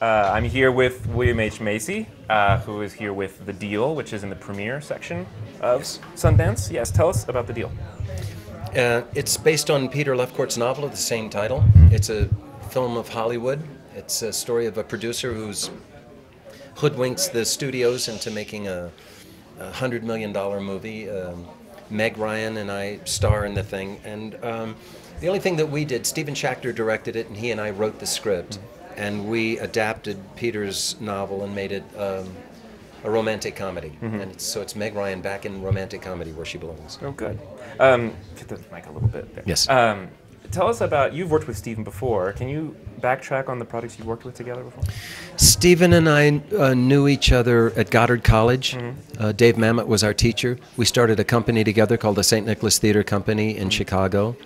I'm here with William H. Macy, who is here with The Deal, which is in the premiere section of Sundance. Yes, tell us about The Deal. It's based on Peter Lefcourt's novel of the same title. It's a film of Hollywood. It's a story of a producer who's hoodwinks the studios into making a $100 million movie. Meg Ryan and I star in the thing. And the only thing that we did, Stephen Schachter directed it, and he and I wrote the script. And we adapted Peter's novel and made it a romantic comedy. And so it's Meg Ryan back in romantic comedy where she belongs. Oh, good. Get the mic a little bit there. Yes. Tell us about, you've worked with Stephen before. Can you backtrack on the projects you've worked with together before? Stephen and I knew each other at Goddard College. Dave Mamet was our teacher. We started a company together called the St. Nicholas Theater Company in Chicago.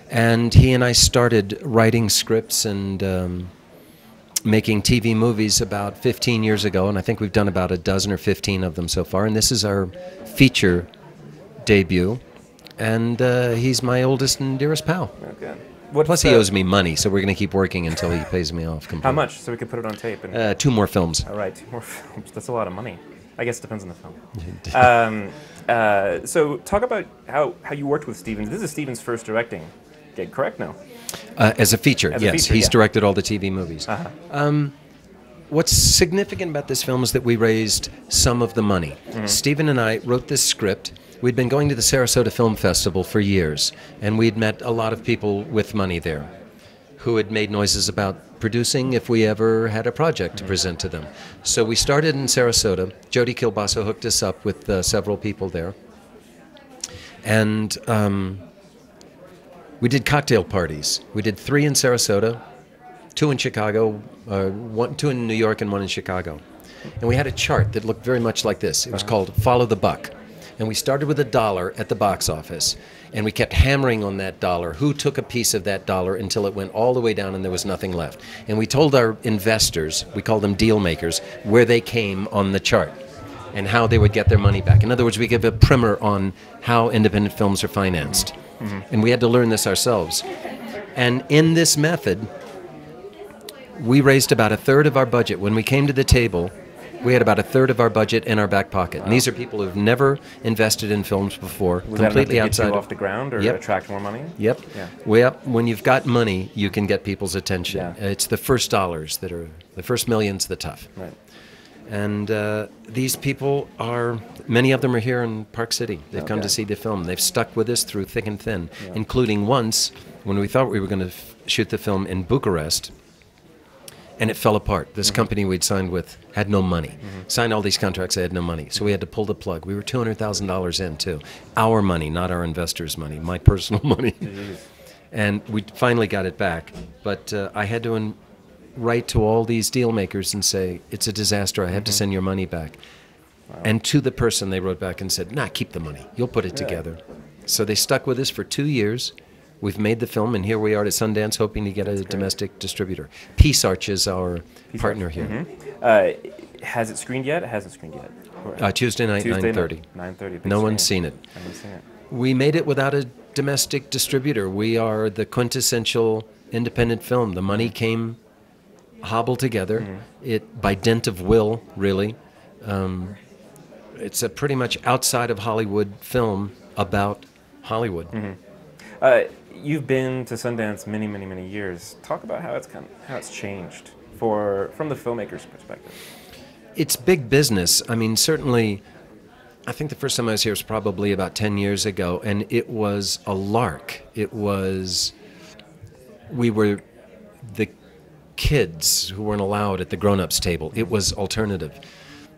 And he and I started writing scripts and making TV movies about 15 years ago, and I think we've done about a dozen or 15 of them so far, and this is our feature debut, and he's my oldest and dearest pal. Okay. Plus he owes me money, so we're going to keep working until he pays me off completely. How much, so we can put it on tape? And 2 more films. All right, 2 more films. That's a lot of money. I guess it depends on the film. So talk about how you worked with Stephen. This is Stephen's first directing gig, correct? No? As a feature, yes. He's directed all the TV movies. What's significant about this film is that we raised some of the money. Stephen and I wrote this script. We'd been going to the Sarasota Film Festival for years, and we'd met a lot of people with money there who had made noises about producing if we ever had a project to present to them. So we started in Sarasota. Jody Kilbasso hooked us up with several people there. And we did cocktail parties. We did 3 in Sarasota, 2 in Chicago, 2 in New York and 1 in Chicago. And we had a chart that looked very much like this. It was called Follow the Buck. And we started with $1 at the box office. And we kept hammering on that dollar, who took a piece of that dollar, until it went all the way down and there was nothing left. And we told our investors, we call them deal makers, where they came on the chart and how they would get their money back. In other words, we give a primer on how independent films are financed. And we had to learn this ourselves. And in this method, we raised about 1/3 of our budget. When we came to the table, we had about 1/3 of our budget in our back pocket. And these are people who've never invested in films before, Was completely that outside. Get you off the ground or attract more money? Yep. Yeah. Well, when you've got money, you can get people's attention. Yeah. It's the first dollars that are, the first millions the tough. Right. And these people are, many of them are here in Park City. They've come to see the film. They've stuck with us through thick and thin, including once when we thought we were going to shoot the film in Bucharest, and it fell apart. This company we'd signed with had no money. Signed all these contracts, they had no money. So we had to pull the plug. We were $200,000 in, too. Our money, not our investors' money, my personal money. And we finally got it back. But I had to write to all these deal makers and say, it's a disaster, I have to send your money back. And to the person, they wrote back and said, nah, keep the money. You'll put it together. So they stuck with us for 2 years. We've made the film, and here we are at Sundance hoping to get a domestic distributor. Peace Arch is our partner here. Has it screened yet? It hasn't screened yet. Tuesday night, 9:30. 9:30. No one's seen it. I haven't seen it. We made it without a domestic distributor. We are the quintessential independent film. The money came hobbled together, it by dint of will, really. It's a pretty much outside of Hollywood film about Hollywood. You've been to Sundance many, many, many years. Talk about how it's changed from the filmmaker's perspective. It's big business. I mean, certainly, I think the first time I was here was probably about 10 years ago, and it was a lark. We were the kids who weren't allowed at the grown-ups table. It was alternative.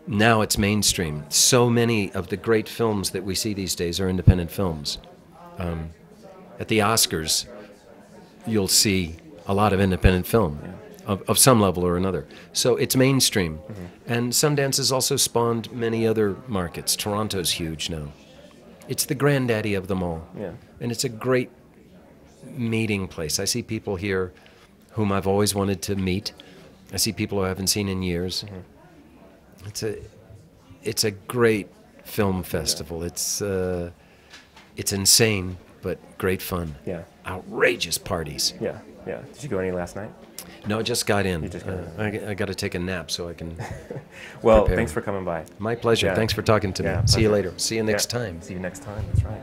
Now it's mainstream. So many of the great films that we see these days are independent films. At the Oscars, you'll see a lot of independent film of some level or another. So it's mainstream. And Sundance has also spawned many other markets. Toronto's huge now. It's the granddaddy of them all. And it's a great meeting place. I see people here whom I've always wanted to meet. I see people who I haven't seen in years. It's a great film festival. It's insane, but great fun. Yeah. Outrageous parties. Yeah. Did you go any last night? No, I just got in. You just got in. I got to take a nap so I can. Well, prepare. thanks for coming by. My pleasure. Yeah. Thanks for talking to me. Yeah, See you pleasure. later. See you next time. See you next time. That's right.